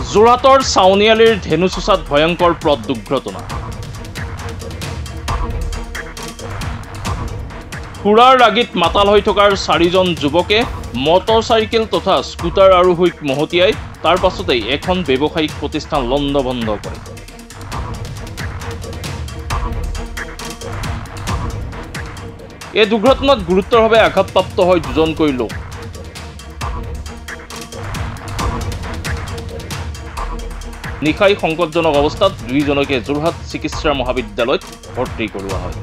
যোৰহাটৰ চাউনিয়ালিৰ ধেনুচুচাত ভয়ংকৰ পথ দুৰ্ঘটনা। সুৰাৰ ৰাগিত মাতাল হৈ থকাৰ 4জন যুৱকে মটৰচাইকেল তথা স্কুটাৰ আৰোহীক মহতিয়াই তাৰ পাছতেই এখন ব্যৱসায়িক প্ৰতিষ্ঠান লণ্ডভণ্ড কৰে। এই দুৰ্ঘটনাত গুৰুতৰভাৱে আঘাতপ্ৰাপ্ত হয় দুজনকৈ লোক। নিশাই সংকটজনক অৱস্থাত দুইজনকে যোৰহাট চিকিৎসা মহাবিদ্যালয়ত ভৰ্তি কৰোৱা হয়।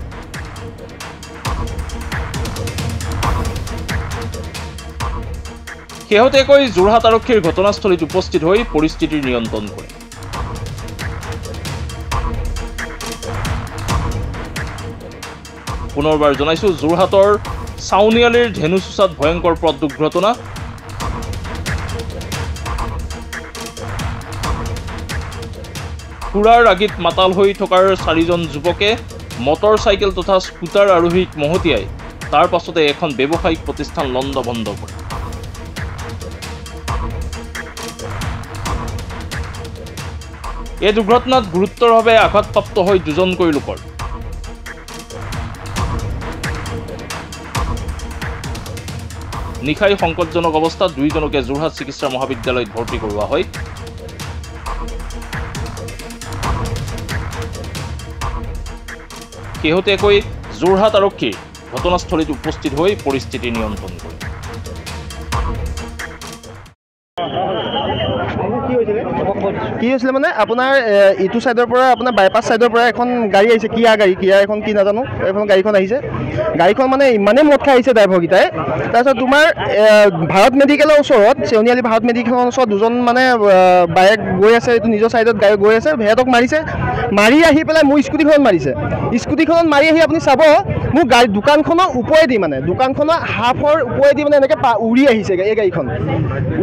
শেহতীয়াকৈ যোৰহাট আৰক্ষীৰ ঘটনাস্থলীত উপস্থিত হৈ পৰিস্থিতিৰ নিয়ন্ত্ৰণ কৰে। পুনৰবাৰ জনাইছো, যোৰহাটৰ চাউনিয়ালিৰ ধেনুচুচাত ভয়ংকৰ পথ দুৰ্ঘটনা। সুৰাৰ ৰাগিত মাতাল হৈ থকাৰ 4জন যুৱকে মটৰচাইকেল তথা স্কুটাৰ আৰোহীক মহতিয়াই তাৰ পাছতে এখন ব্যৱসায়িক প্ৰতিষ্ঠান লণ্ডভণ্ড কৰে। এই দুৰ্ঘটনাত গুৰুতৰভাৱে আঘাতপ্ৰাপ্ত হয় দুজনকৈ লোকৰ। নিশাই সংকটজনক অৱস্থাত দুইজনকে যোৰহাট চিকিৎসা মহাবিদ্যালয়ত ভৰ্তি কৰোৱা হয়। শেহতীয়াকৈ যোৰহাট আৰক্ষী ঘটনাস্থলীত উপস্থিত হৈ পৰিস্থিতি নিয়ন্ত্ৰণ কৰে। কি হৈছিলে মানে আপোনাৰ ইটো চাইডৰ পৰা আপোনাৰ বাইপাছ চাইডৰ পৰা এখন গাড়ী আহিছে, কিয়া গাড়ী, কিয়া এখন কি নাজানো, এখন গাড়ীখন আহিছে। গাড়ীখন মানে ইমানেই মদ খাই আহিছে ড্ৰাইভাৰকেইটাই। তাৰপিছত তোমাৰ ভাৰত মেডিকেলৰ ওচৰত, চেউনিয়ালি ভাৰত মেডিকেলৰ ওচৰত দুজন মানে বাইক গৈ আছে, এইটো নিজৰ চাইডত গাড়ী গৈ আছে, সিহঁতক মাৰিছে। মাৰি আহি পেলাই মোৰ স্কুটিখনত মাৰিছে। স্কুটিখনত মাৰি আহি আপুনি চাব, মোৰ গাড়ী দোকানখনৰ ওপৰেদি, মানে দোকানখনৰ হাফৰ ওপৰেদি মানে এনেকৈ উৰি আহিছে এই গাড়ীখন।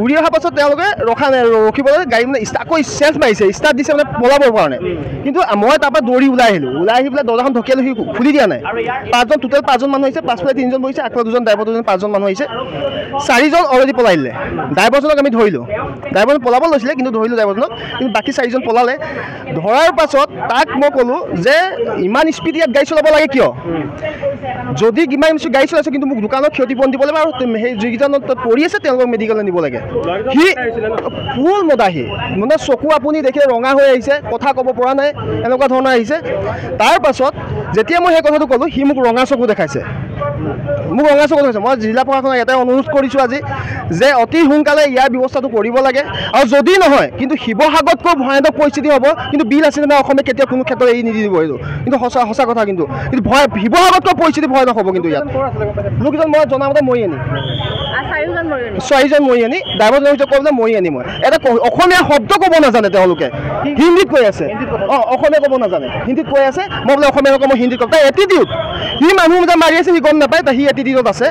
উৰি অহাৰ পাছত তেওঁলোকে ৰখিবলৈ গাড়ী মানে আকৌ চেঞ্জ মাৰিছে, ষ্টাৰ্ট দিছে মানে পলাবৰ কাৰণে। কিন্তু মই তাৰপৰা দৌৰি ওলাই আহিলোঁ। ওলাই আহি পেলাই দৰ্জাখন ঢকিয়ালো, সি খুলি দিয়া নাই। টোটেল 5জন মানুহ আহিছে, পাছফালে 3জন বহিছে, আগফালে 2জন, ড্ৰাইভাৰ 2জন, 5জন মানুহ আহিছে। 4জন অলৰেডি পলাই দিলে। ড্ৰাইভাৰজনক আমি ধৰিলোঁ। ড্ৰাইভাৰজন পলাব লৈছিলে, কিন্তু ধৰিলোঁ ড্ৰাইভাৰজনক। কিন্তু বাকী 4জন পলালে। ধৰাৰ পাছত তাক মই ক'লোঁ যে ইমান স্পীড ইয়াত গাড়ী চলাব লাগে কিয়? যদি কিমান গাড়ী চলাইছোঁ, কিন্তু মোক দোকানত ক্ষতিপূৰণ দিব লাগিব, আৰু সেই যিকেইজনত পৰি আছে তেওঁলোকক মেডিকেললৈ নিব লাগে। সি ফুল মদাহী, মানে চকু আপুনি দেখিলে ৰঙা হৈ আহিছে, কথা ক'ব পৰা নাই, এনেকুৱা ধৰণৰ আহিছে। তাৰ পাছত যেতিয়া মই সেই কথাটো ক'লোঁ, সি মোক ৰঙা চকু দেখাইছে। মোক ৰঙা চকু দেখাইছে। মই জিলা প্ৰশাসনক এটাই অনুৰোধ কৰিছোঁ আজি, যে অতি সোনকালে ইয়াৰ ব্যৱস্থাটো কৰিব লাগে। আৰু যদি নহয়, কিন্তু শিৱসাগৰতকৈ ভয়ানক পৰিস্থিতি হ'ব। কিন্তু বিল আছে নে অসমে কেতিয়াও কোনো ক্ষেত্ৰত এৰি নিদিব, এইটো কিন্তু সঁচা কথা। কিন্তু শিৱসাগৰতকৈ পৰিস্থিতি ভয়ানক হ'ব। কিন্তু ইয়াত লোকজন মই জনামতে মৰি আনি 4জন মৰি আনি, ড্ৰাইভাৰজনৰ ভিতৰত কৈ পেলাই মৰি আনি। মই এটা অসমীয়া শব্দ ক'ব নাজানে তেওঁলোকে, হিন্দীত কৈ আছে। অসমীয়া ক'ব নাজানে, হিন্দীত কৈ আছে। মই বোলে অসমীয়া নকওঁ, মই হিন্দীত ক'ম। তাই এটিটিউড, সি মানুহ যে মাৰি আছে সি গম নাপায়, সি এটিটিউডত আছে।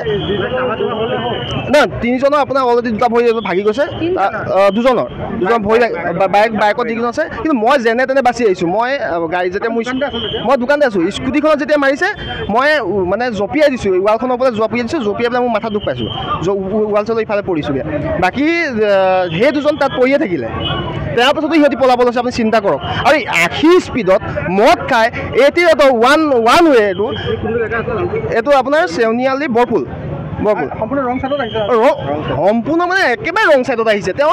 না 3জনৰ আপোনাৰ অলৰেডি 2টা ভৰি ভাগি গৈছে, 2জন ভৰি বাইকত যিকেইজন আছে। কিন্তু মই যেনে তেনে বাচি আহিছোঁ। মই গাড়ী যেতিয়া মই দোকানতে আছোঁ, স্কুটিখনত যেতিয়া মাৰিছে, মই মানে জঁপিয়াই দিছোঁ, ৱালখনৰ ওপৰত জঁপিয়াই দিছোঁ। জঁপিয়াই পেলাই মোৰ মাথাত দুখ পাইছোঁ, ৱাল চালৰ ইফালে পৰিছোঁগৈ। বাকী সেই 2জন তাত পৰিয়ে থাকিলে। তাৰ পাছতো সিহঁতি পলাব লৈছে, আপুনি চিন্তা কৰক। আৰু 80 স্পীডত মদ খাই, এইটো ওৱান ৱে, এইটো আপোনাৰ চেউনিয়ালি বৰপুল সম্পূৰ্ণ ৰং চাইডত আহিছে। সম্পূৰ্ণ মানে একেবাৰে ৰং চাইডত আহিছে। তেওঁ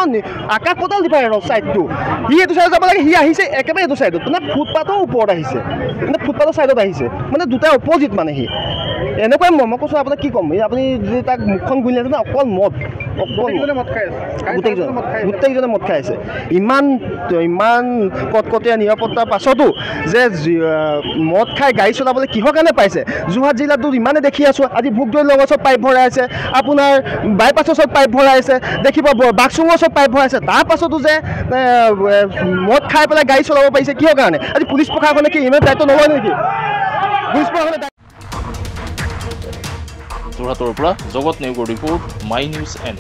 আকাশ পতাল দিপায় চাইডটো। সি এইটো চাইডত যাব লাগে, সি আহিছে একেবাৰে এইটো চাইডত, মানে ফুটপাথৰ ওপৰত আহিছে, মানে ফুটপাথৰ চাইডত আহিছে, মানে দুটা অপজিট। মানে সি এনেকুৱাই, মই কৈছোঁ আপোনাক কি ক'ম, আপুনি যদি তাক মুখখন গুলি আছে ন, অকল মদ, গোটেইকেইজনে মদ খাই আছে। ইমান কটকটীয়া নিৰাপত্তাৰ পাছতো যে মদ খাই গাড়ী চলাবলৈ কিহৰ কাৰণে পাইছে? যোৰহাট জিলাতো ইমানে দেখি আছোঁ। আজি ভোগদৈৰ লগত চব পাইপ ভৰাই আছে, আপোনাৰ বাইপাছৰ চব পাইপ ভৰাই আছে, দেখিব বাক্সুঙৰ চব পাইপ ভৰাই আছে। তাৰ পাছতো যে মদ খাই পেলাই গাড়ী চলাব পাৰিছে কিহৰ কাৰণে? আজি পুলিচ প্ৰশাসনে কি ইমান দায়িত্ব নলয় নেকি? পুলিচ প্ৰশাসনে যোৰহাটৰ পৰা জগত নেওগৰ ৰিপৰ্ট, মাই নিউজ এণ্ড।